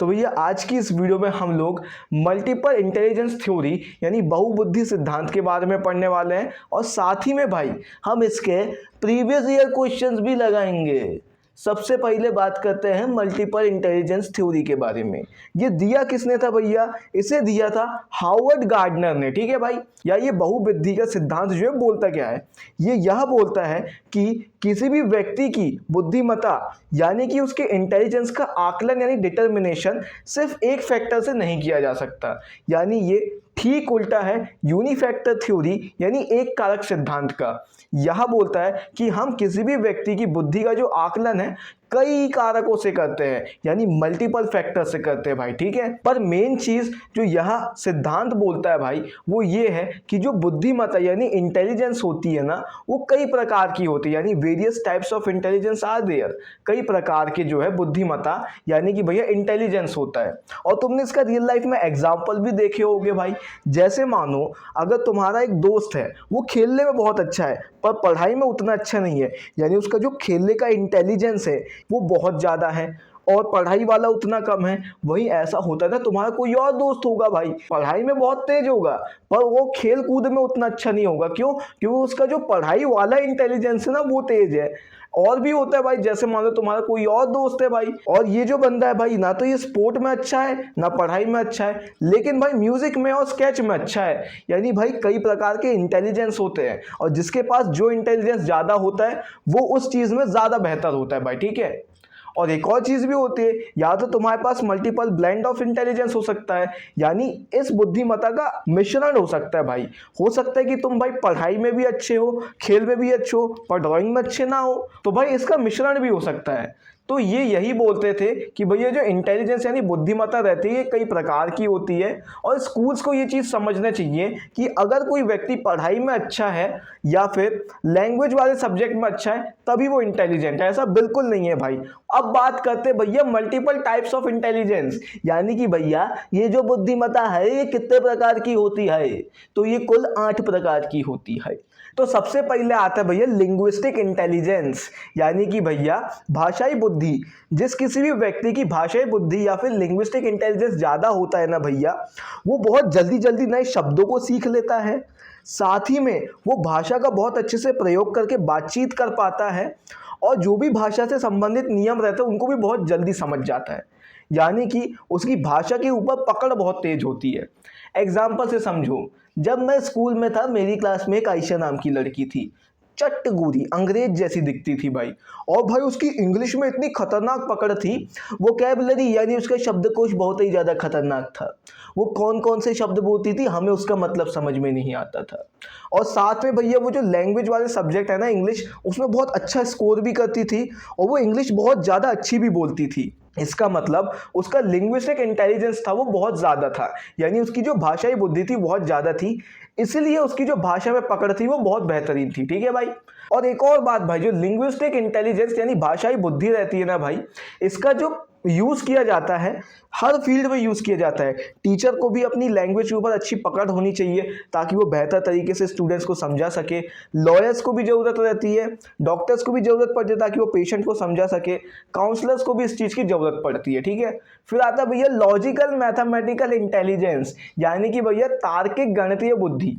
तो भैया आज की इस वीडियो में हम लोग मल्टीपल इंटेलिजेंस थ्योरी यानी बहुबुद्धि सिद्धांत के बारे में पढ़ने वाले हैं और साथ ही में भाई हम इसके प्रीवियस ईयर क्वेश्चंस भी लगाएंगे। सबसे पहले बात करते हैं मल्टीपल इंटेलिजेंस थ्योरी के बारे में। ये दिया किसने था भैया? इसे दिया था हार्वर्ड गार्डनर ने। ठीक है भाई। या ये बहुबुद्धि का सिद्धांत जो है बोलता क्या है? ये यह बोलता है कि किसी भी व्यक्ति की बुद्धिमत्ता यानी कि उसके इंटेलिजेंस का आकलन यानी डिटर्मिनेशन सिर्फ एक फैक्टर से नहीं किया जा सकता। यानी ये ठीक उल्टा है यूनिफैक्टर थ्योरी यानी एक कारक सिद्धांत का। यह बोलता है कि हम किसी भी व्यक्ति की बुद्धि का जो आकलन है कई कारकों से करते हैं यानी मल्टीपल फैक्टर से करते हैं भाई। ठीक है। पर मेन चीज जो यह सिद्धांत बोलता है भाई वो ये है कि जो बुद्धिमत्ता यानी इंटेलिजेंस होती है ना वो कई प्रकार की होती है यानी various types of intelligence are there. कई प्रकार के जो है बुद्धिमत्ता यानी कि भैया इंटेलिजेंस होता है। और तुमने इसका रियल लाइफ में एग्जाम्पल भी देखे होंगे भाई। जैसे मानो अगर तुम्हारा एक दोस्त है वो खेलने में बहुत अच्छा है पर पढ़ाई में उतना अच्छा नहीं है यानी उसका जो खेलने का इंटेलिजेंस है वो बहुत ज़्यादा है और पढ़ाई वाला उतना कम है। वही ऐसा होता था तुम्हारा कोई और दोस्त होगा भाई पढ़ाई में बहुत तेज होगा पर वो खेल कूद में उतना अच्छा नहीं होगा। क्यों? क्योंकि उसका जो पढ़ाई वाला इंटेलिजेंस है ना वो तेज है। और भी होता है भाई। जैसे मान लो तुम्हारा कोई और दोस्त है भाई और ये जो बंदा है भाई ना तो ये स्पोर्ट में अच्छा है ना पढ़ाई में अच्छा है लेकिन भाई म्यूजिक में और स्केच में अच्छा है। यानी भाई कई प्रकार के इंटेलिजेंस होते हैं और जिसके पास जो इंटेलिजेंस ज़्यादा होता है वो उस चीज़ में ज़्यादा बेहतर होता है भाई। ठीक है। और एक और चीज़ भी होती है या तो तुम्हारे पास मल्टीपल ब्लेंड ऑफ इंटेलिजेंस हो सकता है यानी इस बुद्धिमत्ता का मिश्रण हो सकता है भाई। हो सकता है कि तुम भाई पढ़ाई में भी अच्छे हो खेल में भी अच्छे हो पर ड्राइंग में अच्छे ना हो तो भाई इसका मिश्रण भी हो सकता है। तो ये यही बोलते थे कि भैया जो इंटेलिजेंस यानी बुद्धिमत्ता रहती है ये कई प्रकार की होती है और स्कूल्स को ये चीज़ समझना चाहिए कि अगर कोई व्यक्ति पढ़ाई में अच्छा है या फिर लैंग्वेज वाले सब्जेक्ट में अच्छा है तभी वो इंटेलिजेंट है। ऐसा बिल्कुल नहीं है भाई। अब बात करते भैया मल्टीपल टाइप्स ऑफ इंटेलिजेंस यानी कि भैया ये जो बुद्धिमत्ता है ये कितने प्रकार की होती है? तो ये कुल 8 प्रकार की होती है। तो सबसे पहले आता है भैया लिंग्विस्टिक इंटेलिजेंस यानी कि भैया भाषाई बुद्धि। जिस किसी भी व्यक्ति की भाषाई बुद्धि या फिर लिंग्विस्टिक इंटेलिजेंस ज़्यादा होता है ना भैया वो बहुत जल्दी जल्दी नए शब्दों को सीख लेता है। साथ ही में वो भाषा का बहुत अच्छे से प्रयोग करके बातचीत कर पाता है और जो भी भाषा से संबंधित नियम रहते हैं उनको भी बहुत जल्दी समझ जाता है। यानी कि उसकी भाषा के ऊपर पकड़ बहुत तेज होती है। एग्जाम्पल से समझो, जब मैं स्कूल में था मेरी क्लास में एक आयशा नाम की लड़की थी। चट्ट गोरी अंग्रेज जैसी दिखती थी भाई और भाई उसकी इंग्लिश में इतनी खतरनाक पकड़ थी। वोकैबुलरी यानी उसका शब्दकोश बहुत ही ज़्यादा खतरनाक था। वो कौन कौन से शब्द बोलती थी हमें उसका मतलब समझ में नहीं आता था। और साथ में भैया वो जो लैंग्वेज वाले सब्जेक्ट है ना इंग्लिश उसमें बहुत अच्छा स्कोर भी करती थी और वो इंग्लिश बहुत ज़्यादा अच्छी भी बोलती थी। इसका मतलब उसका लिंग्विस्टिक इंटेलिजेंस था वो बहुत ज़्यादा था यानी उसकी जो भाषाई बुद्धि थी बहुत ज़्यादा थी इसलिए उसकी जो भाषा में पकड़ थी वो बहुत बेहतरीन थी। ठीक है भाई। और एक और बात भाई जो लिंग्विस्टिक इंटेलिजेंस यानी भाषाई बुद्धि रहती है ना भाई इसका जो यूज़ किया जाता है हर फील्ड में यूज़ किया जाता है। टीचर को भी अपनी लैंग्वेज के ऊपर अच्छी पकड़ होनी चाहिए ताकि वो बेहतर तरीके से स्टूडेंट्स को समझा सके। लॉयर्स को भी ज़रूरत रहती है, डॉक्टर्स को भी ज़रूरत पड़ती है ताकि वो पेशेंट को समझा सके, काउंसलर्स को भी इस चीज़ की ज़रूरत पड़ती है। ठीक है। फिर आता है भैया लॉजिकल मैथमेटिकल इंटेलिजेंस यानी कि भैया तार्किक गणितीय बुद्धि।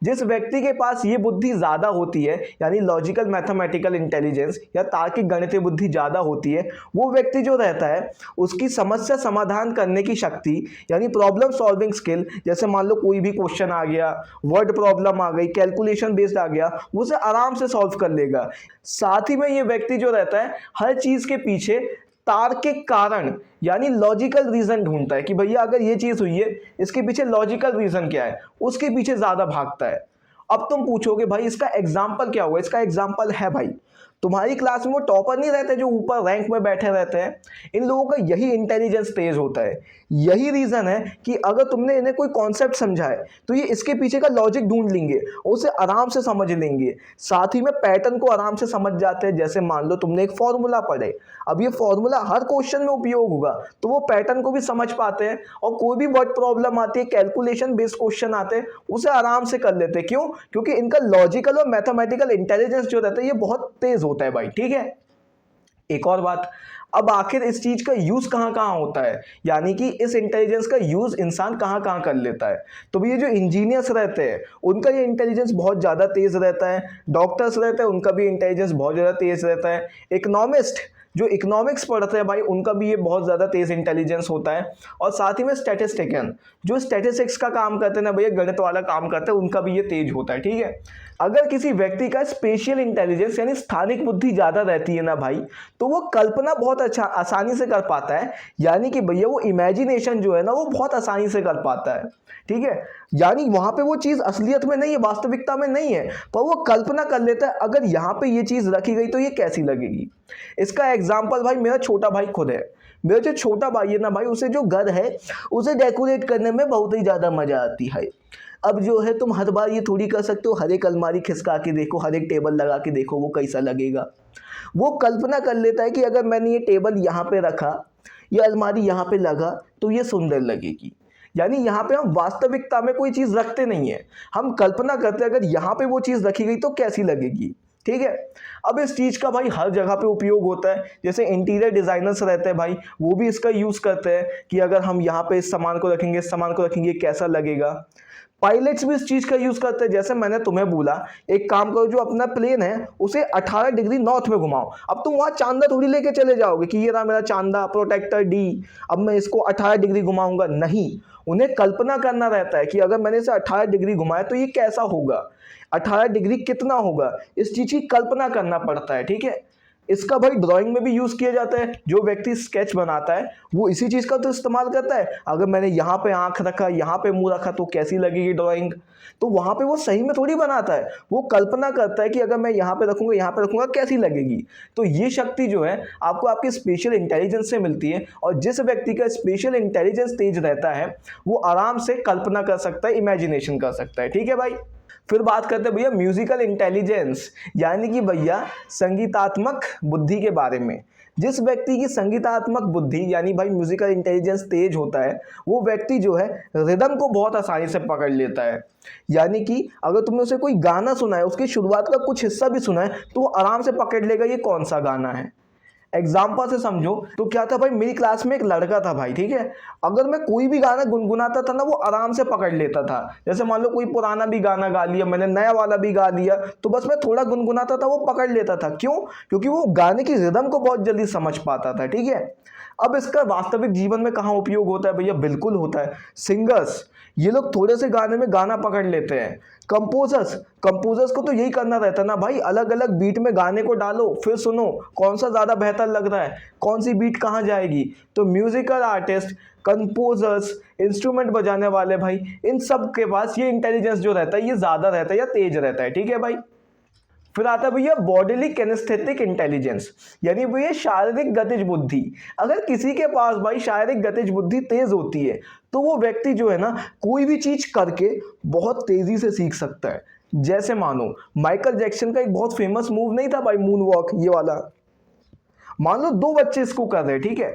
जिस व्यक्ति के पास ये बुद्धि ज़्यादा होती है यानी लॉजिकल मैथमेटिकल इंटेलिजेंस या तार्किक गणितीय बुद्धि ज़्यादा होती है वो व्यक्ति जो रहता है उसकी समस्या समाधान करने की शक्ति यानी प्रॉब्लम सॉल्विंग स्किल, जैसे मान लो कोई भी क्वेश्चन आ गया, वर्ड प्रॉब्लम आ गई, कैलकुलेशन बेस्ड आ गया, वो उसे आराम से सॉल्व कर लेगा। साथ ही में ये व्यक्ति जो रहता है हर चीज़ के पीछे तार्किक कारण यानी लॉजिकल रीजन ढूंढता है कि भैया अगर ये चीज़ हुई है इसके पीछे लॉजिकल रीजन क्या है, उसके पीछे ज़्यादा भागता है। अब तुम पूछोगे भाई इसका एग्जाम्पल क्या होगा? इसका एग्जाम्पल है भाई तुम्हारी क्लास में वो टॉपर नहीं रहते जो ऊपर रैंक में बैठे रहते हैं, इन लोगों का यही इंटेलिजेंस तेज होता है। यही रीज़न है कि अगर तुमने इन्हें कोई कॉन्सेप्ट समझाए तो ये इसके पीछे का लॉजिक ढूंढ लेंगे और उसे आराम से समझ लेंगे। साथ ही में पैटर्न को आराम से समझ जाते हैं। जैसे मान लो तुमने एक फॉर्मूला पढ़े, अब ये फॉर्मूला हर क्वेश्चन में उपयोग होगा तो वो पैटर्न को भी समझ पाते हैं और कोई भी वर्ड प्रॉब्लम आती है, कैलकुलेशन बेस्ड क्वेश्चन आते हैं, उसे आराम से कर लेते हैं। क्यों? क्योंकि इनका लॉजिकल और मैथमेटिकल इंटेलिजेंस जो रहता है ये बहुत तेज होता है भाई। ठीक है। एक और बात, अब आखिर इस चीज़ का यूज़ कहाँ कहाँ होता है, यानी कि इस इंटेलिजेंस का यूज़ इंसान कहाँ कहाँ कर लेता है। तो ये जो इंजीनियर्स रहते हैं उनका ये इंटेलिजेंस बहुत ज़्यादा तेज़ रहता है, डॉक्टर्स रहते हैं उनका भी इंटेलिजेंस बहुत ज़्यादा तेज़ रहता है, इकोनॉमिस्ट जो इकोनॉमिक्स पढ़ते हैं भाई उनका भी ये बहुत ज़्यादा तेज़ इंटेलिजेंस होता है, और साथ ही में स्टैटिस्टिशियन जो स्टैटिस्टिक्स का काम करते हैं ना भैया, गणित वाला काम करते हैं, उनका भी ये तेज होता है। ठीक है, अगर किसी व्यक्ति का स्पेशियल इंटेलिजेंस यानी स्थानिक बुद्धि ज़्यादा रहती है ना भाई, तो वो कल्पना बहुत अच्छा आसानी से कर पाता है, यानी कि भैया वो इमेजिनेशन जो है ना वो बहुत आसानी से कर पाता है। ठीक है, यानी वहाँ पे वो चीज़ असलियत में नहीं है, वास्तविकता में नहीं है, पर वो कल्पना कर लेता है अगर यहाँ पे ये चीज़ रखी गई तो ये कैसी लगेगी। इसका एग्जाम्पल भाई मेरा छोटा भाई खुद है। मेरा जो छोटा भाई है ना भाई, उसे जो घर है उसे डेकोरेट करने में बहुत ही ज़्यादा मज़ा आती है। अब जो है तुम हर बार ये थोड़ी कर सकते हो, हर एक अलमारी खिसका के देखो, हर एक टेबल लगा के देखो वो कैसा लगेगा। वो कल्पना कर लेता है कि अगर मैंने ये टेबल यहाँ पे रखा, ये अलमारी यहाँ पे लगा तो ये सुंदर लगेगी। यानी यहाँ पे हम वास्तविकता में कोई चीज़ रखते नहीं है, हम कल्पना करते हैं अगर यहाँ पे वो चीज़ रखी गई तो कैसी लगेगी। ठीक है, अब इस चीज़ का भाई हर जगह पे उपयोग होता है, जैसे इंटीरियर डिज़ाइनर्स रहते हैं भाई, वो भी इसका यूज़ करते हैं कि अगर हम यहाँ पे इस सामान को रखेंगे, इस सामान को रखेंगे, कैसा लगेगा। पायलट्स भी इस चीज़ का यूज़ करते हैं, जैसे मैंने तुम्हें बोला एक काम करो, जो अपना प्लेन है उसे 18 डिग्री नॉर्थ में घुमाओ। अब तुम वहाँ चांदा थोड़ी लेके चले जाओगे कि ये रहा मेरा चांदा प्रोटेक्टर डी, अब मैं इसको 18 डिग्री घुमाऊंगा, नहीं। उन्हें कल्पना करना रहता है कि अगर मैंने इसे 18 डिग्री घुमाया तो ये कैसा होगा, 18 डिग्री कितना होगा, इस चीज़ की कल्पना करना पड़ता है। ठीक है, इसका भाई ड्राइंग में भी यूज़ किया जाता है, जो व्यक्ति स्केच बनाता है वो इसी चीज़ का तो इस्तेमाल करता है, अगर मैंने यहाँ पे आँख रखा, यहाँ पे मुंह रखा तो कैसी लगेगी ड्राइंग। तो वहाँ पे वो सही में थोड़ी बनाता है, वो कल्पना करता है कि अगर मैं यहाँ पे रखूँगा, यहाँ पे रखूँगा कैसी लगेगी। तो ये शक्ति जो है आपको आपके स्पेशल इंटेलिजेंस से मिलती है, और जिस व्यक्ति का स्पेशल इंटेलिजेंस तेज रहता है वो आराम से कल्पना कर सकता है, इमेजिनेशन कर सकता है। ठीक है भाई, फिर बात करते हैं भैया म्यूजिकल इंटेलिजेंस, यानी कि भैया संगीतात्मक बुद्धि के बारे में। जिस व्यक्ति की संगीतात्मक बुद्धि यानी भाई म्यूजिकल इंटेलिजेंस तेज होता है, वो व्यक्ति जो है रिदम को बहुत आसानी से पकड़ लेता है। यानी कि अगर तुमने उसे कोई गाना सुना है, उसकी शुरुआत का कुछ हिस्सा भी सुना है, तो वो आराम से पकड़ लेगा ये कौन सा गाना है। एग्जाम्पल से समझो तो क्या था भाई, मेरी क्लास में एक लड़का था भाई, ठीक है, अगर मैं कोई भी गाना गुनगुनाता था ना वो आराम से पकड़ लेता था। जैसे मान लो कोई पुराना भी गाना गा लिया मैंने, नया वाला भी गा लिया, तो बस मैं थोड़ा गुनगुनाता था वो पकड़ लेता था। क्यों? क्योंकि वो गाने की रिदम को बहुत जल्दी समझ पाता था। ठीक है, अब इसका वास्तविक जीवन में कहाँ उपयोग होता है भैया? बिल्कुल होता है। सिंगर्स, ये लोग थोड़े से गाने में गाना पकड़ लेते हैं। कंपोजर्स को तो यही करना रहता है ना भाई, अलग अलग बीट में गाने को डालो, फिर सुनो कौन सा ज़्यादा बेहतर लग रहा है, कौन सी बीट कहाँ जाएगी। तो म्यूजिकल आर्टिस्ट, कंपोजर्स, इंस्ट्रूमेंट बजाने वाले भाई, इन सब के पास ये इंटेलिजेंस जो रहता है ये ज़्यादा रहता है या तेज रहता है। ठीक है भाई, फिर आता है भैया बॉडीली किनेस्थेटिक इंटेलिजेंस, यानी भैया शारीरिक गतिज बुद्धि। अगर किसी के पास भाई शारीरिक गतिज बुद्धि तेज होती है तो वो व्यक्ति जो है ना कोई भी चीज करके बहुत तेजी से सीख सकता है। जैसे मानो माइकल जैक्सन का एक बहुत फेमस मूव नहीं था भाई, मून वॉक, ये वाला। मान लो दो बच्चे इसको कर रहे, ठीक है,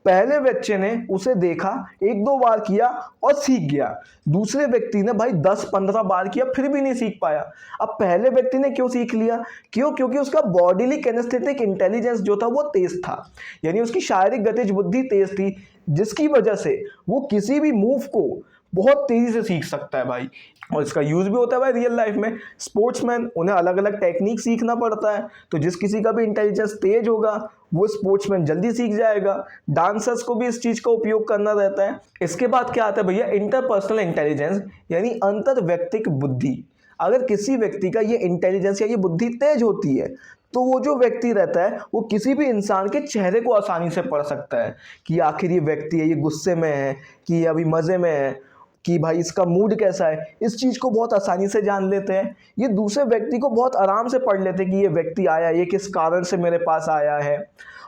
पहले बच्चे ने उसे देखा, एक दो बार किया और सीख गया। दूसरे व्यक्ति ने भाई 10-15 बार किया फिर भी नहीं सीख पाया। अब पहले व्यक्ति ने क्यों सीख लिया? क्योंकि उसका बॉडीली किनेस्थेटिक इंटेलिजेंस जो था वो तेज था, यानी उसकी शारीरिक गतिज बुद्धि तेज थी, जिसकी वजह से वो किसी भी मूव को बहुत तेजी से सीख सकता है भाई। और इसका यूज भी होता है भाई रियल लाइफ में। स्पोर्ट्समैन, उन्हें अलग अलग टेक्निक सीखना पड़ता है, तो जिस किसी का भी इंटेलिजेंस तेज होगा वो स्पोर्ट्समैन जल्दी सीख जाएगा। डांसर्स को भी इस चीज का उपयोग करना रहता है। इसके बाद क्या आता है भैया? इंटरपर्सनल इंटेलिजेंस, यानी अंतर व्यक्तिक बुद्धि। अगर किसी व्यक्ति का ये इंटेलिजेंस या ये बुद्धि तेज होती है तो वो जो व्यक्ति रहता है वो किसी भी इंसान के चेहरे को आसानी से पढ़ सकता है कि आखिर ये व्यक्ति है, ये गुस्से में है कि ये अभी मज़े में है, कि भाई इसका मूड कैसा है। इस चीज़ को बहुत आसानी से जान लेते हैं। ये दूसरे व्यक्ति को बहुत आराम से पढ़ लेते हैं कि ये व्यक्ति आया, ये किस कारण से मेरे पास आया है।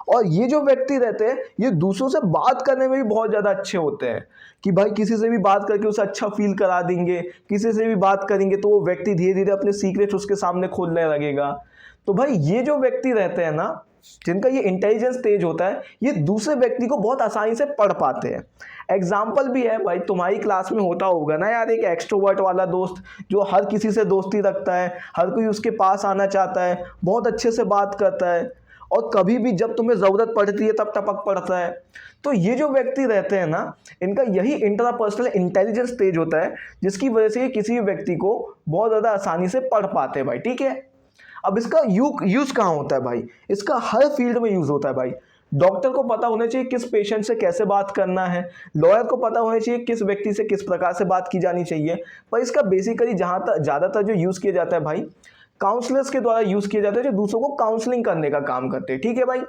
और ये जो व्यक्ति रहते हैं ये दूसरों से बात करने में भी बहुत ज़्यादा अच्छे होते हैं कि भाई किसी से भी बात करके उसे अच्छा फील करा देंगे, किसी से भी बात करेंगे तो वो व्यक्ति धीरे धीरे अपने सीक्रेट उसके सामने खोलने लगेगा। तो भाई ये जो व्यक्ति रहते हैं ना, जिनका ये इंटेलिजेंस तेज होता है, ये दूसरे व्यक्ति को बहुत आसानी से पढ़ पाते हैं। एग्जाम्पल भी है भाई, तुम्हारी क्लास में होता होगा ना यार, एक एक्सट्रोवर्ट वाला दोस्त जो हर किसी से दोस्ती रखता है, हर कोई उसके पास आना चाहता है, बहुत अच्छे से बात करता है। और कभी भी जब तुम्हें ज़रूरत पड़ती है तब टपक पड़ता है। तो ये जो व्यक्ति रहते हैं ना, इनका यही इंट्रापर्सनल इंटेलिजेंस तेज होता है, जिसकी वजह से ये किसी भी व्यक्ति को बहुत ज़्यादा आसानी से पढ़ पाते हैं भाई, ठीक है। अब इसका यूज़ कहाँ होता है भाई? इसका हर फील्ड में यूज़ होता है भाई। डॉक्टर को पता होना चाहिए किस पेशेंट से कैसे बात करना है, लॉयर को पता होना चाहिए किस व्यक्ति से किस प्रकार से बात की जानी चाहिए। पर इसका बेसिकली जहाँ तक ज़्यादातर जो यूज़ किया जाता है भाई, काउंसलर्स के द्वारा यूज़ किया जाता है, जो दूसरों को काउंसलिंग करने का काम करते हैं, ठीक है भाई।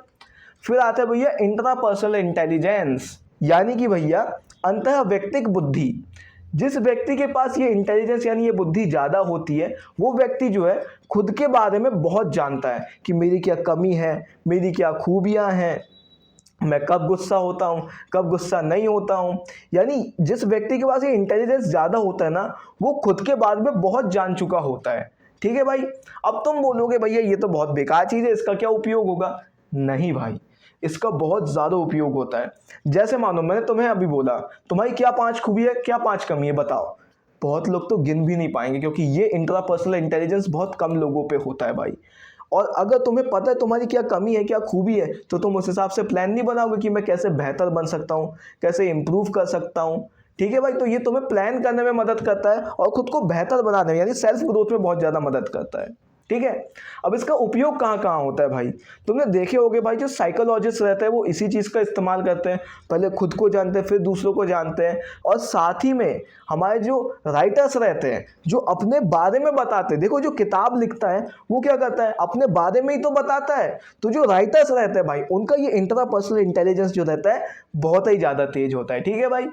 फिर आता है भैया इंट्रापर्सनल इंटेलिजेंस, यानी कि भैया अंतः व्यक्तिक बुद्धि। जिस व्यक्ति के पास ये इंटेलिजेंस यानी ये बुद्धि ज़्यादा होती है, वो व्यक्ति जो है खुद के बारे में बहुत जानता है कि मेरी क्या कमी है, मेरी क्या खूबियाँ हैं, मैं कब गुस्सा होता हूँ, कब गुस्सा नहीं होता हूँ। यानी जिस व्यक्ति के पास ये इंटेलिजेंस ज़्यादा होता है ना, वो खुद के बारे में बहुत जान चुका होता है, ठीक है भाई। अब तुम बोलोगे भैया ये तो बहुत बेकार चीज़ है, इसका क्या उपयोग होगा? नहीं भाई, इसका बहुत ज़्यादा उपयोग होता है। जैसे मानो मैंने तुम्हें अभी बोला तुम्हारी क्या 5 खूबी है, क्या 5 कमी है, बताओ। बहुत लोग तो गिन भी नहीं पाएंगे, क्योंकि ये इंट्रापर्सनल इंटेलिजेंस बहुत कम लोगों पे होता है भाई। और अगर तुम्हें पता है तुम्हारी क्या कमी है, क्या खूबी है, तो तुम उस हिसाब से प्लान नहीं बनाओगे कि मैं कैसे बेहतर बन सकता हूँ, कैसे इम्प्रूव कर सकता हूँ, ठीक है भाई। तो ये तुम्हें प्लान करने में मदद करता है और खुद को बेहतर बनाने में यानी सेल्फ ग्रोथ में बहुत ज़्यादा मदद करता है, ठीक है। अब इसका उपयोग कहाँ कहाँ होता है भाई? तुमने देखे होगे भाई, जो साइकोलॉजिस्ट रहते हैं वो इसी चीज़ का इस्तेमाल करते हैं। पहले खुद को जानते हैं, फिर दूसरों को जानते हैं, और साथ ही में हमारे जो राइटर्स रहते हैं जो अपने बारे में बताते हैं। देखो जो किताब लिखता है वो क्या करता है, अपने बारे में ही तो बताता है। तो जो राइटर्स रहते हैं भाई, उनका ये इंट्रापर्सनल इंटेलिजेंस जो रहता है बहुत ही ज़्यादा तेज होता है, ठीक है भाई।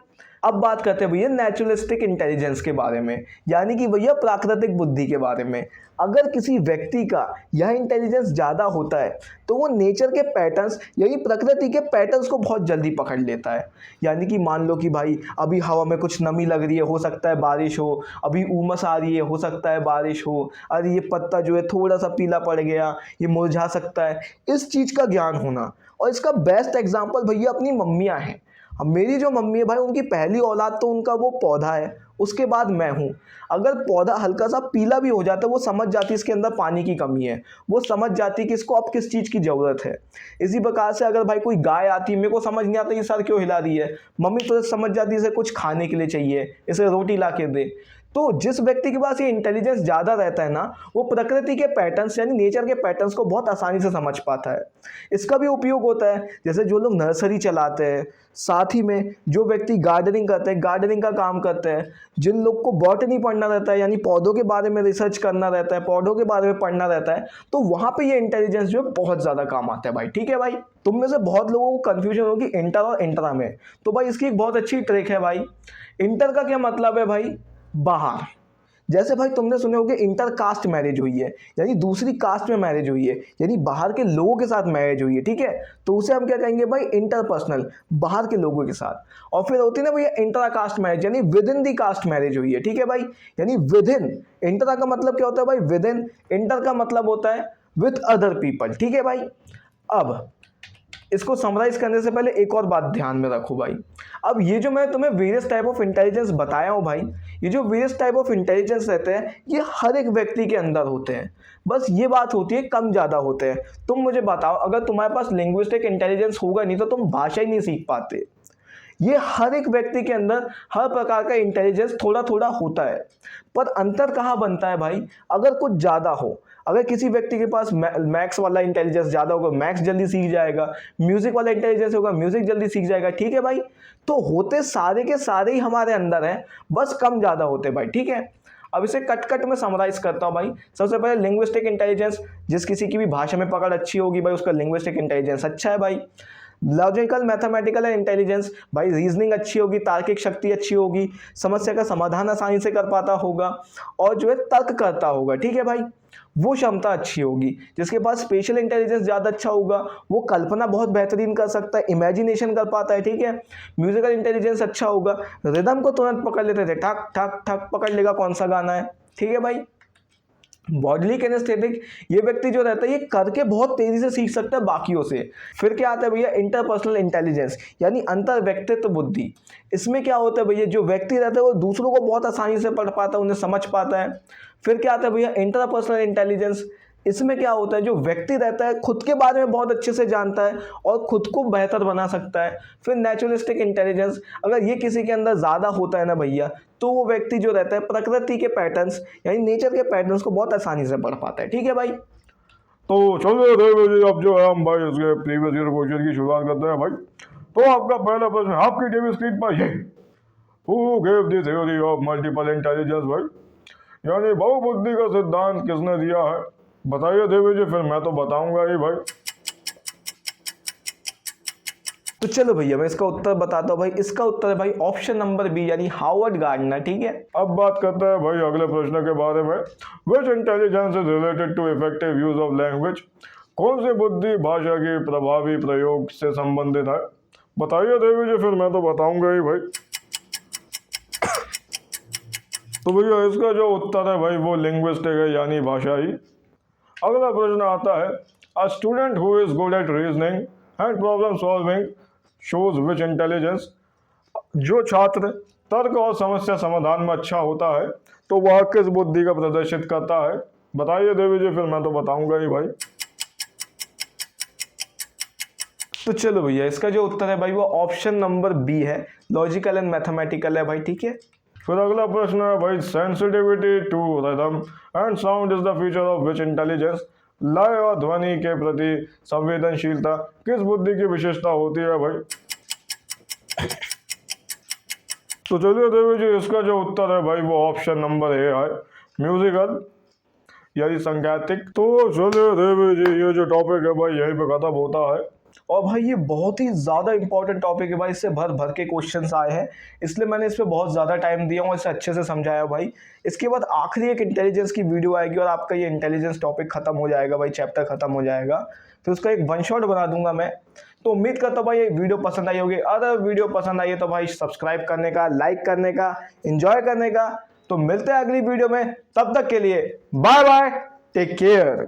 अब बात करते हैं भैया नेचुरलिस्टिक इंटेलिजेंस के बारे में, यानी कि भैया प्राकृतिक बुद्धि के बारे में। अगर किसी व्यक्ति का यह इंटेलिजेंस ज़्यादा होता है तो वो नेचर के पैटर्न्स यानी प्रकृति के पैटर्न्स को बहुत जल्दी पकड़ लेता है। यानी कि मान लो कि भाई अभी हवा में कुछ नमी लग रही है, हो सकता है बारिश हो, अभी उमस आ रही है, हो सकता है बारिश हो, अरे ये पत्ता जो है थोड़ा सा पीला पड़ गया, ये मुरझा सकता है। इस चीज़ का ज्ञान होना, और इसका बेस्ट एग्जाम्पल भैया अपनी मम्मियाँ हैं। अब मेरी जो मम्मी है भाई, उनकी पहली औलाद तो उनका वो पौधा है, उसके बाद मैं हूँ। अगर पौधा हल्का सा पीला भी हो जाता है, वो समझ जाती है इसके अंदर पानी की कमी है, वो समझ जाती है कि इसको अब किस चीज़ की ज़रूरत है। इसी प्रकार से अगर भाई कोई गाय आती है, मेरे को समझ नहीं आता ये सर क्यों हिला रही है, मम्मी तो समझ जाती है इसे कुछ खाने के लिए चाहिए, इसे रोटी ला के दे। तो जिस व्यक्ति के पास ये इंटेलिजेंस ज़्यादा रहता है ना, वो प्रकृति के पैटर्न्स यानी नेचर के पैटर्न्स को बहुत आसानी से समझ पाता है। इसका भी उपयोग होता है, जैसे जो लोग नर्सरी चलाते हैं, साथ ही में जो व्यक्ति गार्डनिंग करते हैं, गार्डनिंग का काम करते हैं, जिन लोग को बॉटनी पढ़ना रहता है यानी पौधों के बारे में रिसर्च करना रहता है, पौधों के बारे में पढ़ना रहता है, तो वहाँ पे ये इंटेलिजेंस जो है बहुत ज़्यादा काम आता है भाई, ठीक है भाई। तुम में से बहुत लोगों को कन्फ्यूजन होगी इंटर और इंट्रा में, तो भाई इसकी एक बहुत अच्छी ट्रिक है भाई। इंटर का क्या मतलब है भाई? बाहर। जैसे भाई तुमने सुने होंगे इंटर कास्ट मैरिज हुई है, यानी दूसरी कास्ट में मैरिज हुई है, यानी बाहर के लोगों के साथ मैरिज हुई है, ठीक है। तो उसे हम क्या कहेंगे भाई? इंटरपर्सनल, बाहर के लोगों के साथ। और फिर होती है ना भैया इंट्रा कास्ट मैरिज, यानी with in the caste marriage हुई है, ठीक है भाई। यानी विद इन, इंट्रा का मतलब क्या होता है भाई? With in. इंटर का मतलब होता है विद अदर पीपल, ठीक है भाई। अब इसको समराइज करने से पहले एक और बात ध्यान में रखो भाई। अब ये जो मैं तुम्हें वेरियस टाइप ऑफ इंटेलिजेंस बताया हूँ भाई, ये जो वेरियस टाइप ऑफ इंटेलिजेंस रहते हैं ये हर एक व्यक्ति के अंदर होते हैं, बस ये बात होती है कम ज़्यादा होते हैं। तुम मुझे बताओ, अगर तुम्हारे पास लिंग्विस्टिक इंटेलिजेंस होगा नहीं तो तुम भाषा ही नहीं सीख पाते। ये हर एक व्यक्ति के अंदर हर प्रकार का इंटेलिजेंस थोड़ा थोड़ा होता है, पर अंतर कहाँ बनता है भाई? अगर कुछ ज़्यादा हो, अगर किसी व्यक्ति के पास मैथ्स वाला इंटेलिजेंस ज़्यादा होगा, मैथ्स जल्दी सीख जाएगा, म्यूज़िक वाला इंटेलिजेंस होगा, म्यूज़िक जल्दी सीख जाएगा, ठीक है भाई। तो होते सारे के सारे ही हमारे अंदर हैं, बस कम ज़्यादा होते भाई, ठीक है। अब इसे कट में समराइज करता हूँ भाई। सबसे पहले लिंग्विस्टिक इंटेलिजेंस, जिस किसी की भी भाषा में पकड़ अच्छी होगी भाई उसका लिंग्विस्टिक इंटेलिजेंस अच्छा है भाई। लॉजिकल मैथमेटिकल इंटेलिजेंस, भाई रीजनिंग अच्छी होगी, तार्किक शक्ति अच्छी होगी, समस्या का समाधान आसानी से कर पाता होगा, और जो है तर्क करता होगा, ठीक है भाई, वो क्षमता अच्छी होगी। जिसके पास स्पेशल इंटेलिजेंस ज़्यादा अच्छा होगा, वो कल्पना बहुत बेहतरीन कर सकता है, इमेजिनेशन कर पाता है, ठीक है। म्यूजिकल इंटेलिजेंस अच्छा होगा, रिदम को तुरंत पकड़ लेते थे, ठक ठक ठक पकड़ लेगा कौन सा गाना है, ठीक है भाई। बॉडली किनेस्थेटिक, ये व्यक्ति जो रहता है ये करके बहुत तेजी से सीख सकता है बाकियों से। फिर क्या आता है भैया? इंटरपर्सनल इंटेलिजेंस, यानी अंतर व्यक्तित्व बुद्धि। इसमें क्या होता है भैया? जो व्यक्ति रहता है वो दूसरों को बहुत आसानी से पढ़ पाता है, उन्हें समझ पाता है। फिर क्या आता है भैया? इंटरपर्सनल इंटेलिजेंस, इसमें क्या होता है, जो व्यक्ति रहता है खुद के बारे में बहुत अच्छे से जानता है और खुद को बेहतर बना सकता है। फिर नेचुरलिस्टिक इंटेलिजेंस, अगर ये किसी के अंदर ज़्यादा होता है ना भैया, तो वो व्यक्ति जो रहता है प्रकृति के पैटर्न्स यानी नेचर के पैटर्न्स को बहुत आसानी से पढ़ पाता है। ठीक है भाई, तो चलिए अब जो है हम भाई उसके प्रीवियस ईयर क्वेश्चन की शुरुआत करते हैं भाई। तो आपका पहला प्रश्न आपकी टीवी स्क्रीन पर ये, who gave the theory of multiple intelligence भाई, यानी बहुबुद्धि का सिद्धांत किसने दिया है? बताइए देवी जी, फिर मैं तो बताऊंगा ही भाई। तो चलो भैया मैं इसका उत्तर बताता हूँ भाई। इसका उत्तर है भाई ऑप्शन नंबर बी यानी हार्वर्ड गार्डनर। ठीक है, अब बात करते हैं भाई अगले प्रश्न के बारे में। Which intelligence is related to effective use of language? कौन सी बुद्धि भाषा के प्रभावी प्रयोग से संबंधित है? बताइए देवी जी, फिर मैं तो बताऊंगा ही भाई। तो भैया इसका जो उत्तर है भाई वो लिंग्विस्टिक है यानी भाषा ही। अगला प्रश्न आता है, a student who is good at reasoning and problem solving shows which intelligence? जो छात्र तर्क और समस्या समाधान में अच्छा होता है तो वह किस बुद्धि का प्रदर्शित करता है? बताइए देवी जी, फिर मैं तो बताऊंगा ही भाई। तो चलो भैया इसका जो उत्तर है भाई वो ऑप्शन नंबर बी है, लॉजिकल एंड मैथमेटिकल है भाई। ठीक है, फिर अगला प्रश्न है भाई, sensitivity to rhythm and sound is the feature of which intelligence? लय और ध्वनि के प्रति संवेदनशीलता किस बुद्धि की विशेषता होती है भाई? तो चलिए देवी जी, इसका जो उत्तर है भाई वो ऑप्शन नंबर ए है, म्यूजिकल यानी संगीतिक। तो चलिए देवी जी, ये जो टॉपिक है भाई यहीं पे खत्म होता है। और भाई ये बहुत ही ज़्यादा इंपॉर्टेंट टॉपिक है भाई, इससे भर भर के क्वेश्चंस आए हैं, इसलिए मैंने इस पर बहुत ज़्यादा टाइम दिया और इसे अच्छे से समझाया भाई। इसके बाद आखिरी एक इंटेलिजेंस की वीडियो आएगी और आपका ये इंटेलिजेंस टॉपिक खत्म हो जाएगा भाई, चैप्टर खत्म हो जाएगा। तो उसका एक वन शॉट बना दूंगा मैं। तो उम्मीद करता हूँ भाई ये वीडियो पसंद आई होगी। अगर वीडियो पसंद आई है तो भाई सब्सक्राइब करने का, लाइक करने का, एंजॉय करने का। तो मिलते हैं अगली वीडियो में, तब तक के लिए बाय बाय, टेक केयर।